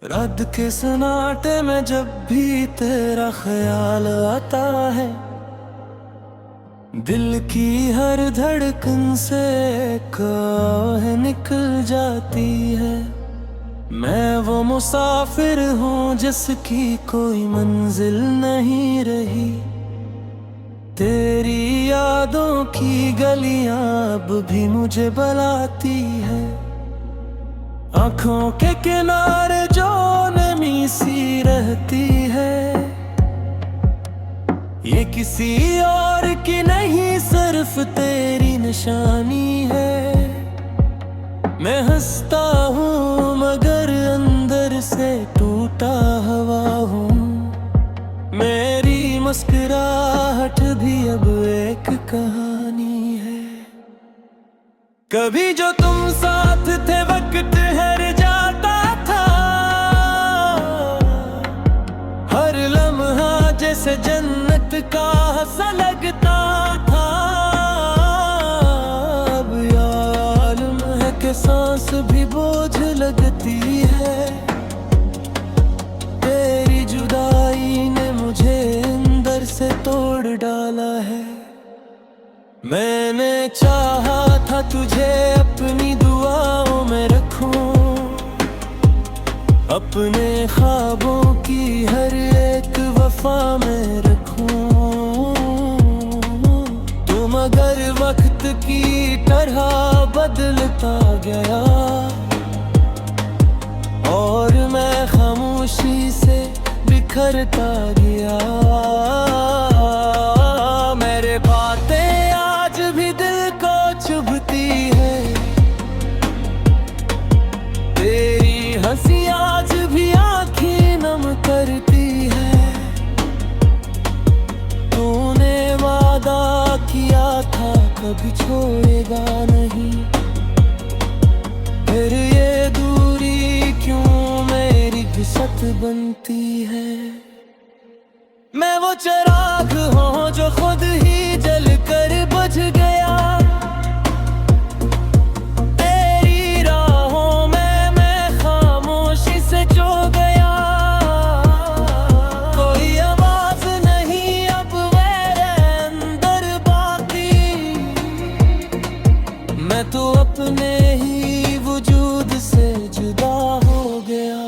रात के सन्नाटे में जब भी तेरा ख्याल आता है, दिल की हर धड़कन से एक आह निकल जाती है। मैं वो मुसाफिर हूँ जिसकी कोई मंजिल नहीं रही, तेरी यादों की गलियां अब भी मुझे बुलाती है। आँखों के किनारे जो नमी सी रहती है, ये किसी और की नहीं सिर्फ तेरी निशानी है। मैं हंसता हूँ मगर अंदर से टूटा हुआ हूँ, मेरी मुस्कुराहट भी अब एक कहानी है। कभी जो तुम साथ थे वक्त ठहर जाता था, हर लम्हा जैसे जन्नत का सा लगता था। अब याद है कि सांस भी बोझ लगती है, तेरी जुदाई ने मुझे अंदर से तोड़ डाला है। मैंने चाहा था तुझे अपनी दुआओं में रखूं, अपने ख्वाबों की हर एक वफा में रखूं। तुम अगर वक्त की तरह बदलता गया और मैं खामोशी से बिखरता गया, मेरे बातें आज भी दिल को चुभती है, तेरी हंसी आज भी आँखें नम करती है। तूने वादा किया था कभी छोड़ेगा नहीं, फिर ये दूरी क्यों मेरी घिसट बनती है। मैं वो चिराग हूँ जो खुद ही जल कर बुझ गया, तेरी राहों में मैं खामोशी से जो गया। कोई आवाज नहीं अब मेरे अंदर बाकी, मैं तो अपने ही वजूद से जुदा हो गया।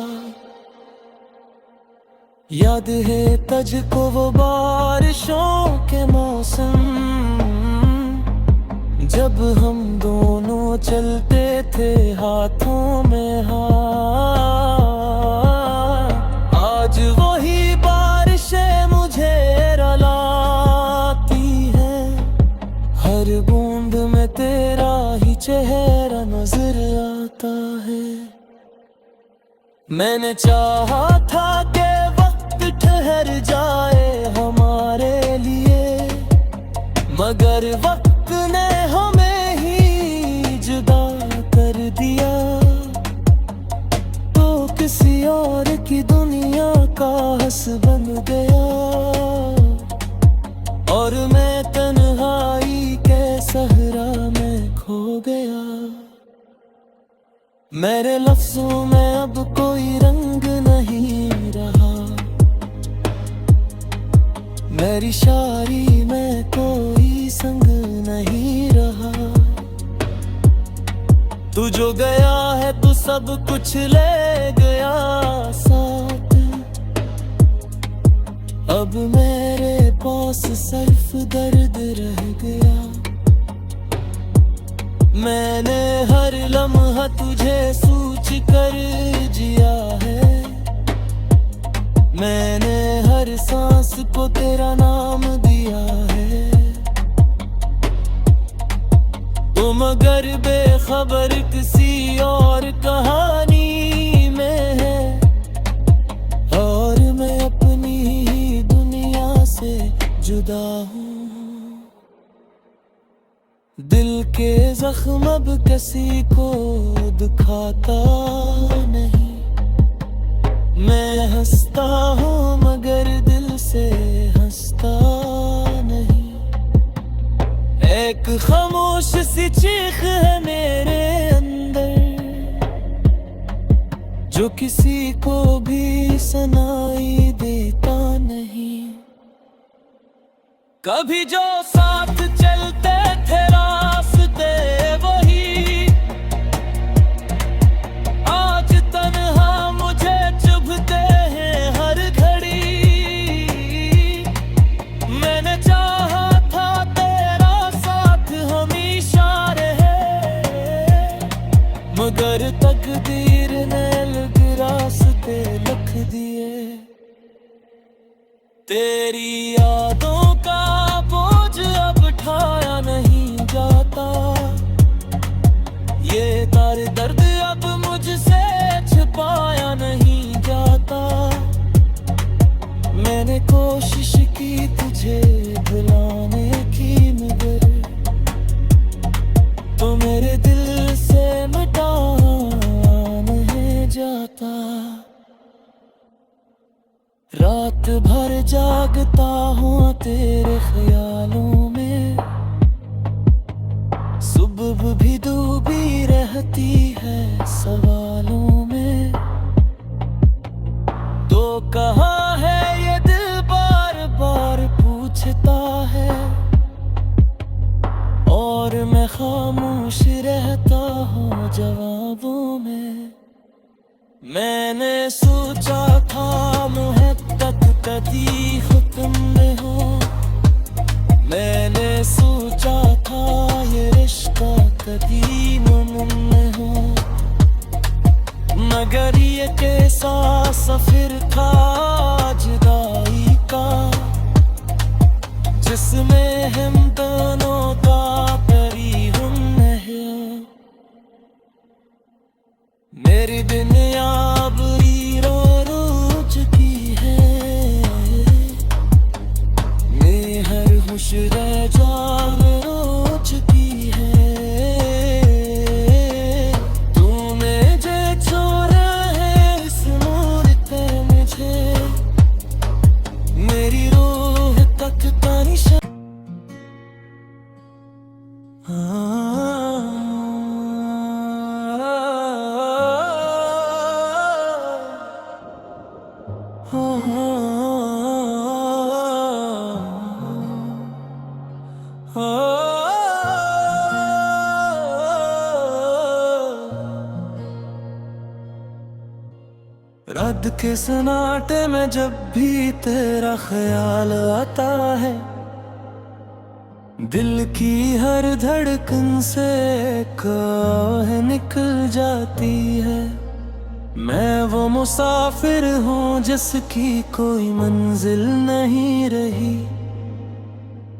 याद है तुझको वो बारिशों के मौसम, जब हम दोनों चलते थे हाथों में हाथ। आज वही बारिशें मुझे रुलाती हैं, हर बूंद में तेरा ही चेहरा नजर आता है। मैंने चाहा था कि ठहर जाए हमारे लिए, मगर वक्त ने हमें ही जुदा कर दिया। तो किसी और की दुनिया का हंस बन गया और मैं तन्हाई के सहरा में खो गया। मेरे लफ्जों में अब कोई रंग नहीं रहा, मेरी शायरी में कोई संग नहीं रहा। तू जो गया है तू सब कुछ ले गया साथ, अब मेरे पास सिर्फ दर्द रह गया। मैंने हर लम्हा तुझे सोच कर जिया है, मैंने हर सांस को तेरा नाम दिया है। तुम अगर बेखबर किसी और कहानी में है, और मैं अपनी ही दुनिया से जुदा हूँ। दिल के जख्म अब किसी को दिखाता नहीं। मैं हंसता हूँ मगर दिल से हंसता नहीं। एक खामोश सी चीख है मेरे अंदर जो किसी को भी सुनाई देता नहीं। कभी जो साथ चलते थे रास्ते वही आज तन्हा मुझे चुभते हैं हर घड़ी। मैंने चाहा था तेरा साथ हमेशा रहे मगर तकदीर ने अलग रास्ते लिख दिए। तेरी यादों का बोझ अब उठाया नहीं जाता। ये दर्द अब मुझसे छिपाया नहीं जाता। मैंने कोशिश की तुझे भुलाने की मगर तो मेरे दिल से मिटा नहीं जाता। रात भर जागता हूँ तेरे ख्यालों में। सुबह भी डूबी रहती है सवालों में। तो कहाँ है ये दिल बार बार पूछता है और मैं खामोश रहता हूँ जवाबों में। मैंने सोचा था मोहब्बत कभी खत्म न हो। मैंने सोचा था ये रिश्ता कभी मुमकिन न हो मगर ये कैसा सफर था जुदाई का जिसमें हम दोनों का परी हम नहीं। मेरी दुनिया बुरी रो चुकी है। मैं हर खुश रह जाग रो चुकी है। तूने जे छोड़ा है इस मोड़ पे मुझे मेरी रूह तक का निशान। रात के सन्नाटे में जब भी तेरा ख्याल आता है दिल की हर धड़कन से आह निकल जाती है। मैं वो मुसाफिर हूँ जिसकी कोई मंजिल नहीं रही।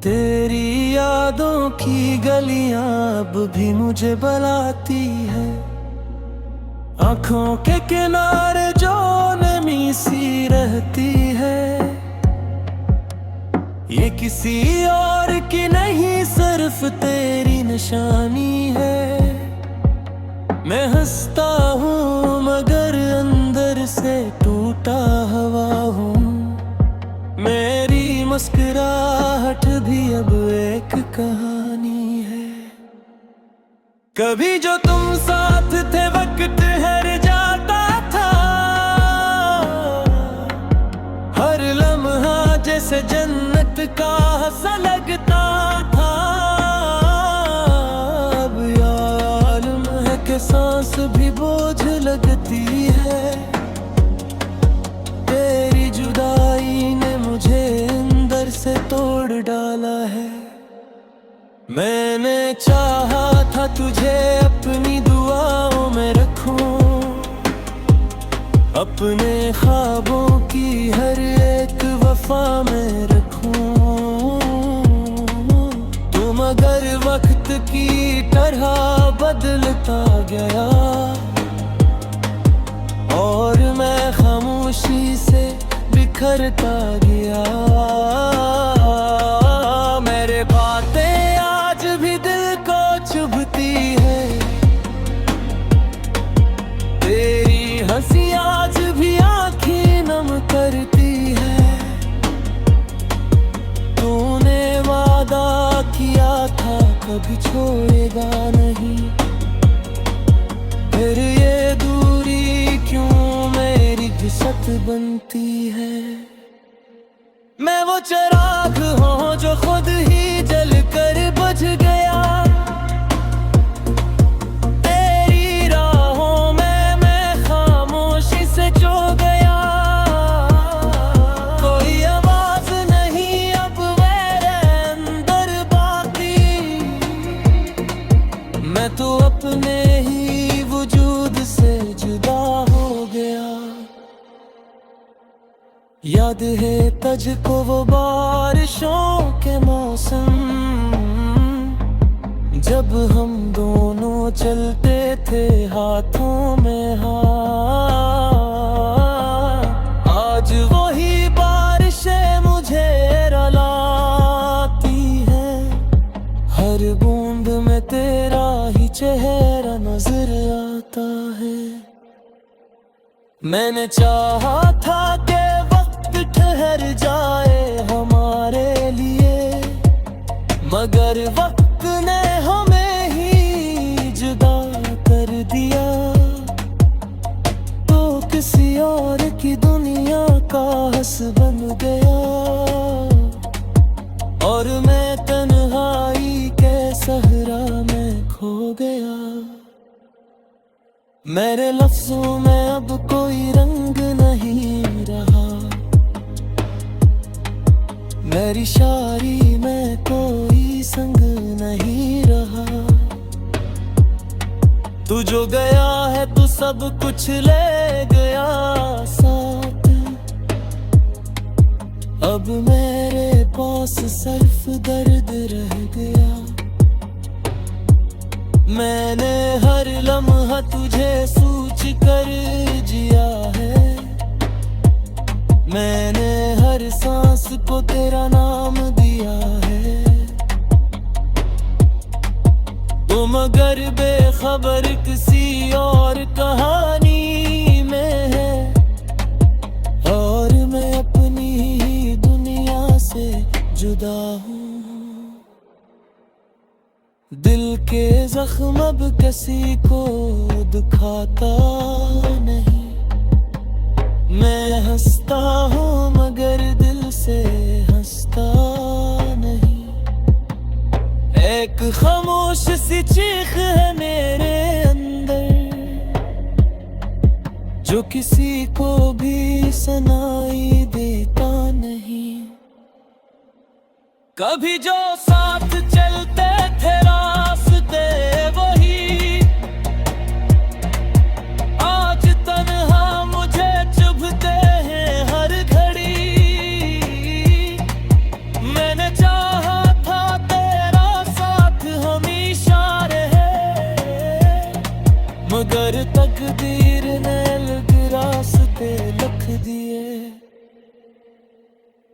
तेरी यादों की गलियां अब भी मुझे बुलाती है। आँखों के किनारे जो नमी सी रहती है ये किसी और की नहीं सिर्फ तेरी निशानी है। मैं हंसता हूँ मगर अंदर से टूटा हुआ हूँ। मेरी मुस्कुराहट भी अब एक कहानी है। कभी जो तुम साथ थे वक्त हर जाता था। हर लम्हा जैसे जन्नत का सा लगता था। अब यालम है कि सांस भी बोझ लगती है। तेरी जुदाई ने मुझे अंदर से तोड़ डाला है। मैंने चाहा था तुझे अपनी दुआओं में रखूं। अपने ख्वाबों की हर एक वफा में रखूं। तुम अगर वक्त की तरह बदलता गया और मैं खामोशी से बिखरता गया। मेरे बातें आज भी दिल को किया था कभी छोड़ेगा नहीं। फिर ये दूरी क्यों मेरी घिसट बनती है। मैं वो चिराग हूँ जो खुद ही जल कर बुझ गया। तेरी राहों में मैं खामोशी से जो गया। कोई आवाज नहीं अब मेरे अंदर बाकी। मैं तो अपने ही वजूद से जुदा हो गया। याद है तुझको वो बारिशों के मौसम, जब हम दोनों चलते थे हाथों में हाथ। आज वही बारिशें मुझे रुलाती हैं। हर बूंद में तेरा ही चेहरा नजर आता है। मैंने चाहा था कि ठहर जाए हमारे लिए, मगर वक्त ने हमें ही जुदा कर दिया। तो किसी और की दुनिया का हंस बन गया, और मैं तन्हाई के सहरा में खो गया। मेरे लफ्जों में अब कोई रंग नहीं रहा, मेरी शायरी में कोई संग नहीं रहा। तू जो गया है तू सब कुछ ले गया साथ। अब मेरे पास सिर्फ दर्द रह गया। मैंने हर लम्हा तुझे सोच कर जिया है। मैंने हर सांस को तेरा नाम दिया है। तू मगर बेखबर किसी और कहानी में है, और मैं अपनी ही दुनिया से जुदा हूँ। दिल के जख्म अब किसी को दुखाता नहीं। मैं हंसता हूँ मगर दिल से हंसता नहीं। एक खामोश सी चीख है मेरे अंदर, जो किसी को भी सुनाई देता नहीं। कभी जो साथ चलते थे रास्ते वही, आज तन्हा मुझे चुभते हैं हर घड़ी। मैंने चाहा था तेरा साथ हमेशा रहे, मगर तकदीर ने अलग रास्ते लिख दिए।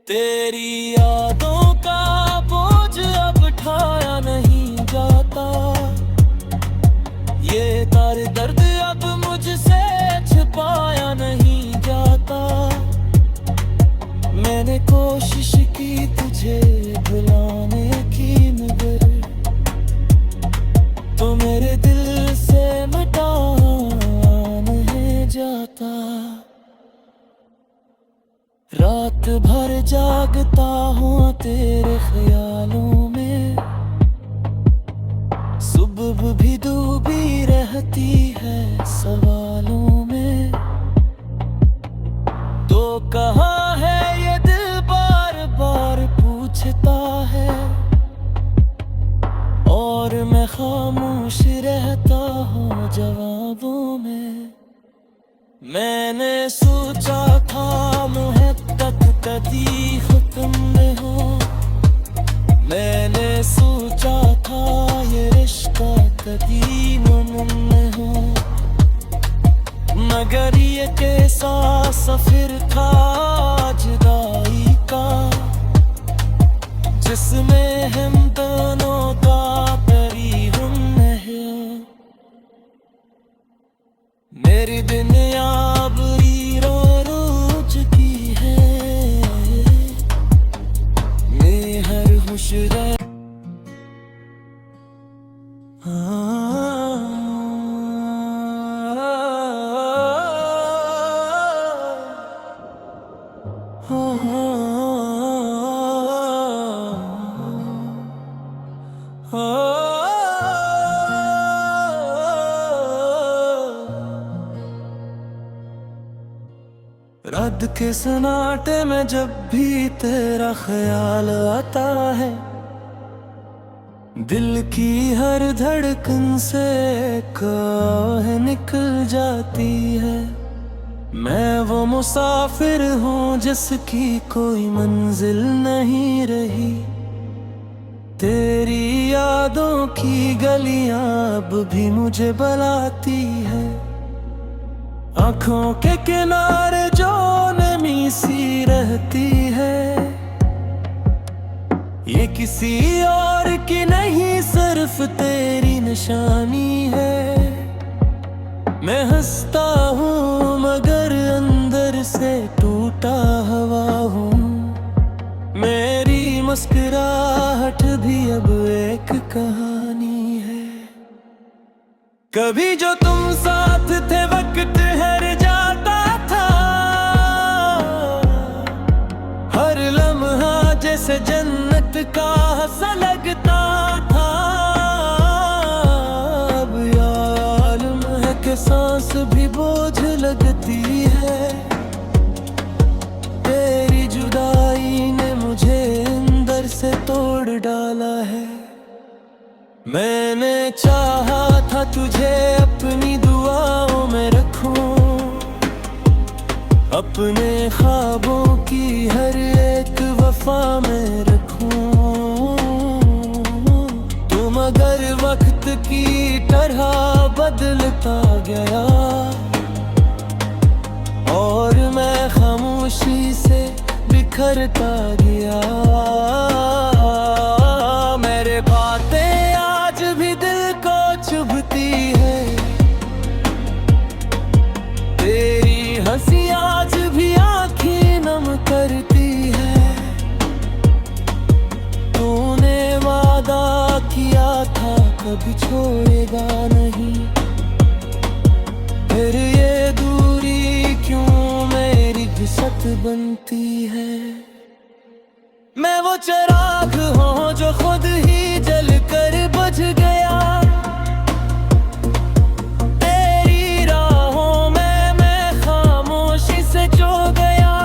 तेरी यादों का बोझ अब उठाया नहीं जाता। ये तारे दर्द अब मुझसे छिपाया नहीं जाता। मैंने कोशिश की तुझे भुलाने की, मगर तो मेरे दिल से मिटा नहीं जाता। रात भर जागता हूँ तेरे ख्यालों में, सुबह भी डूबी रहती है सवालों में। तो कहाँ है ये दिल बार बार पूछता है, और मैं खामोश रहता हूँ जवाबों में। मैंने सोचा था मोहब्बत कभी खत्म न हो। मैंने सोचा था ये रिश्ता कभी मुमकिन न हो, मगर ये कैसा सफर था जुदाई का, जिसमें हम दोनों का तरीहुम है। मेरी दुनिया अब रो रो चुकी है। मैं हर खुश रह रात के सन्नाटे में जब भी तेरा ख्याल आता है, दिल की हर धड़कन से आह निकल जाती है। मैं वो मुसाफिर हूँ जिसकी कोई मंजिल नहीं रही। तेरी यादों की गलियां अब भी मुझे बुलाती है। आँखों के किनारे जो नमी सी रहती है, ये किसी और की नहीं सिर्फ तेरी निशानी है। मैं हंसता हूँ मगर अंदर से टूटा हुआ हूँ। मेरी मुस्कुराहट भी अब एक कहानी है। कभी जो तुम साथ थे वक्त हर जाता था, हर लम्हा जैसे जन्नत का सा लगता था। अब यार है कि सांस भी बोझ लगती है। तेरी जुदाई ने मुझे अंदर से तोड़ डाला है। मैंने चाहा था तुझे अपनी दुआओं में रखूं, अपने ख्वाबों की हर एक वफा में रखूं। तुम अगर वक्त की तरह बदलता गया और मैं खामोशी से बिखरता गया। मेरे बातें आज भी दिल को चुभती है, तेरी हंसी आज भी आँखें नम करती है। तूने वादा किया था कभी छोड़ेगा नहीं, फिर ये दूरी क्यों मेरी घिसट बनती है। मैं वो चिराग हूँ जो खुद ही जल कर बुझ गया। तेरी राहों में मैं खामोशी से जो गया।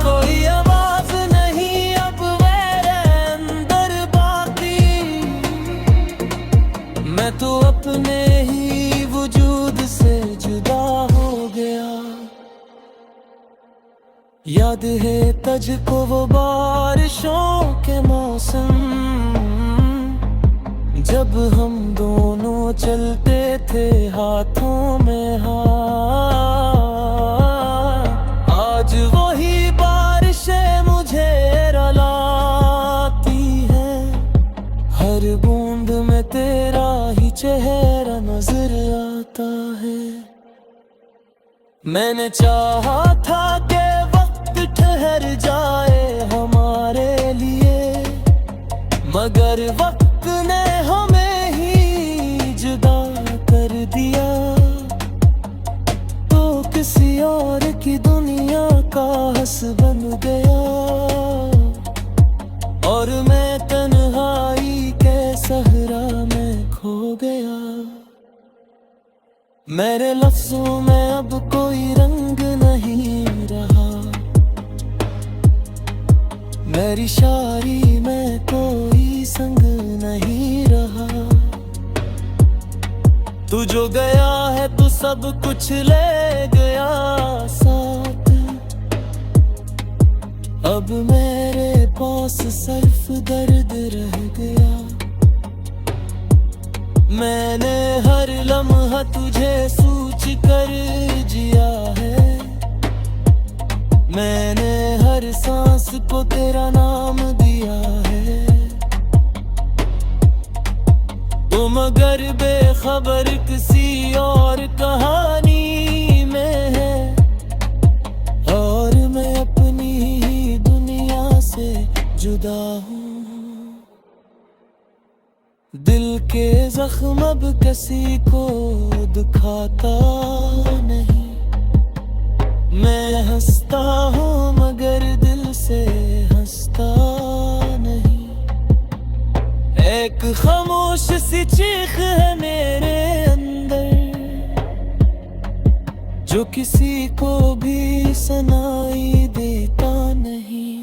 कोई आवाज नहीं अब मेरे अंदर बाकी, मैं तो अपने ही वजूद से जुदा हो गया। याद है तुझको वो बारिशों के मौसम, जब हम दोनों चलते थे हाथों में हाथ। आज वही बारिशें मुझे रुलाती हैं, हर बूंद में तेरा ही चेहरा नजर आता है। मैंने चाहा था कि ठहर जाए हमारे लिए, मगर वक्त ने हमें ही जुदा कर दिया। तो किसी और की दुनिया का हंस बन गया और मैं तन्हाई के सहरा में खो गया। मेरे लफ्जों में अब कोई रंग नहीं रहा, मेरी शायरी में कोई संग नहीं रहा। तू जो गया है तू सब कुछ ले गया साथ। अब मेरे पास सिर्फ दर्द रह गया। मैंने हर लम्हा तुझे सोच कर जिया है। मैंने हर सांस को तेरा नाम दिया है। तुम अगर बेखबर किसी और कहानी में है और मैं अपनी ही दुनिया से जुदा हूँ। दिल के जख्म अब किसी को दिखाता नहीं। मैं हंसता हूँ मगर दिल से हंसता नहीं। एक खामोश सी चीख है मेरे अंदर जो किसी को भी सुनाई देता नहीं।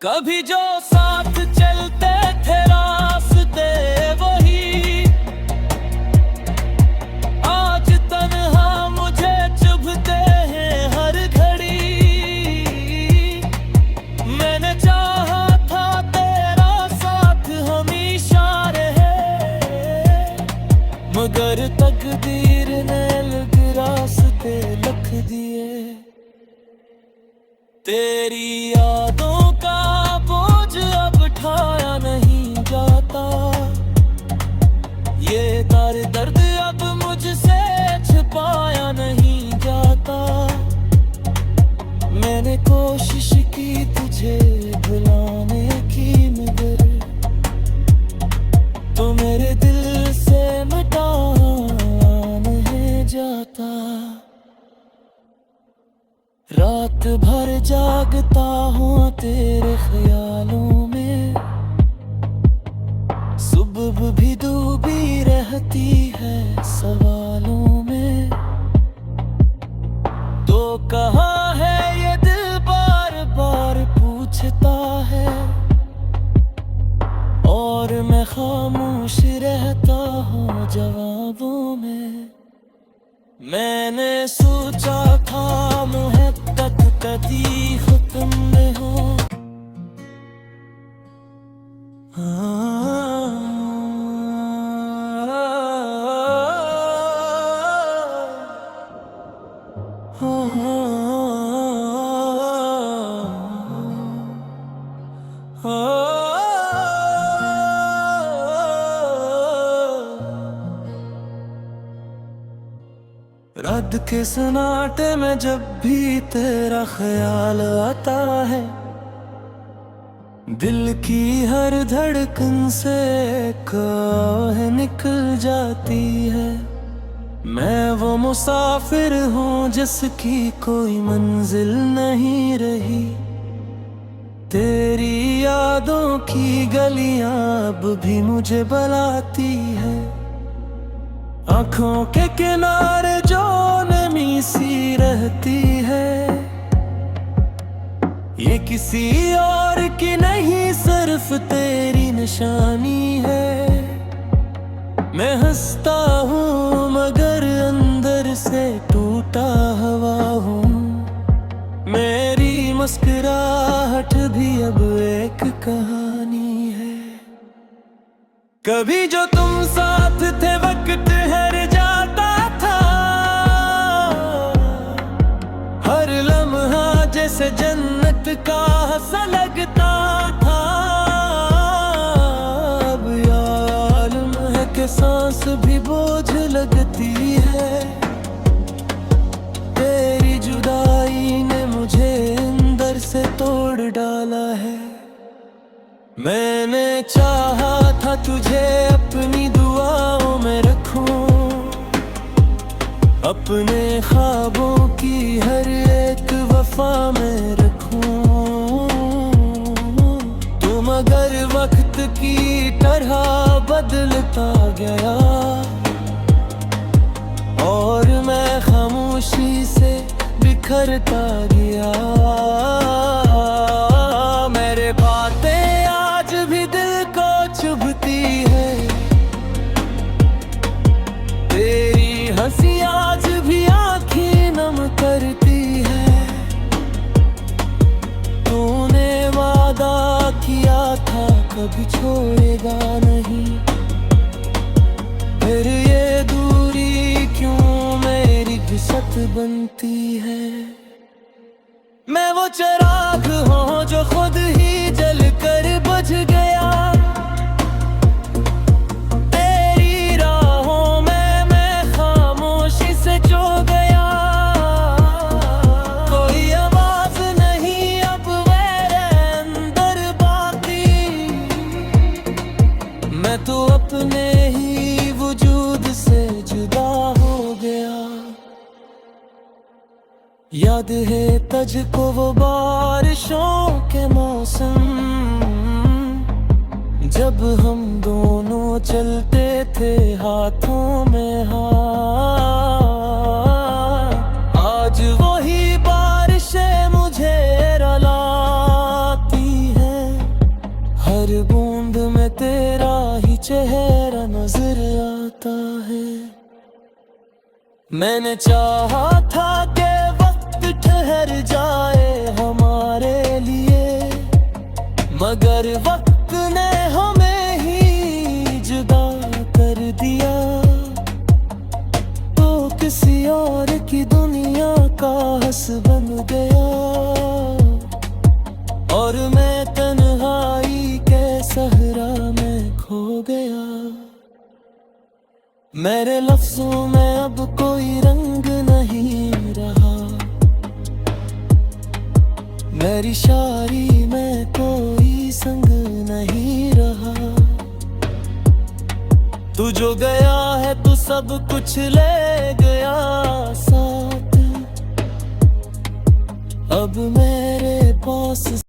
कभी जो साथ चलते थे रास्ते वही आज तन्हा मुझे चुभते हैं हर घड़ी। मैंने चाहा था तेरा साथ हमेशा रहे, मगर तकदीर ने अलग रास्ते लिख दिए। तेरी यादों का बोझ अब उठाया नहीं जाता, ये दर्द अब मुझसे छिपाया नहीं जाता। मैंने कोशिश की तुझे भुलाने की, मगर तो मेरे दिल से मिटा नहीं जाता। रात भर जागता हूँ तेरे ख्यालों में, सुबह भी डूबी रहती है सवालों में। तो कहाँ है ये दिल बार बार पूछता है, और मैं खामोश रहता हूँ जवाबों में। मैंने सोचा था मोहब्बत कभी खत्म न हो, रात के सन्नाटे में जब भी तेरा ख्याल आता है, दिल की हर धड़कन से काह निकल जाती है। मैं वो मुसाफिर हूँ जिसकी कोई मंजिल नहीं रही, तेरी यादों की गलियां अब भी मुझे बुलाती है। आँखों के किनारे जो नमी सी रहती है, ये किसी और की नहीं सिर्फ तेरी निशानी है। मैं हंसता हूँ मगर अंदर से टूटा हुआ हूँ, मेरी मुस्कुराहट भी अब एक कहानी है। कभी जो तुम साथ थे वक्त हर जाता था, हर लम्हा जैसे जन्नत का सा लगता था। अब यालम है कि सांस भी बोझ लगती है, तेरी जुदाई ने मुझे अंदर से तोड़ डाला है। मैंने चाहा था तुझे अपनी दुआओं में रखूं, अपने ख्वाबों की हर एक वफा में रखूं। तू मगर वक्त की तरह बदलता गया, और मैं खामोशी से बिखरता गया। मेरे बातें आज भी दिल को चुभती है, तेरी हंसी आज भी आँखें नम करती है। तूने वादा किया था कभी छोड़ेगा नहीं, फिर ये दूरी क्यों मेरी घिसट बनती है। मैं वो चिराग हूँ जो खुद ही जल कर बुझ गया, तेरी राहों में मैं खामोशी से जो गया। कोई आवाज नहीं अब मेरे अंदर बाकी, मैं तो अपने ही वजूद से जुदा हो गया। याद है तुझको वो बारिशों के मौसम, जब हम दोनों चलते थे हाथों में हाथ। हर बूंद में तेरा ही चेहरा नजर आता है। मैंने चाहा था कि वक्त ठहर जाए हमारे लिए, मगर वक्त ने हमें ही जुदा कर दिया। तो किसी और की दुनिया का हंस बन गया, और मैं तन्हाई के सहरा में खो गया। मेरे लफ्जों में अब कोई रंग नहीं रहा, मेरी शायरी में कोई संग नहीं रहा। तू जो गया है तू सब कुछ ले गया साथ, अब मेरे पास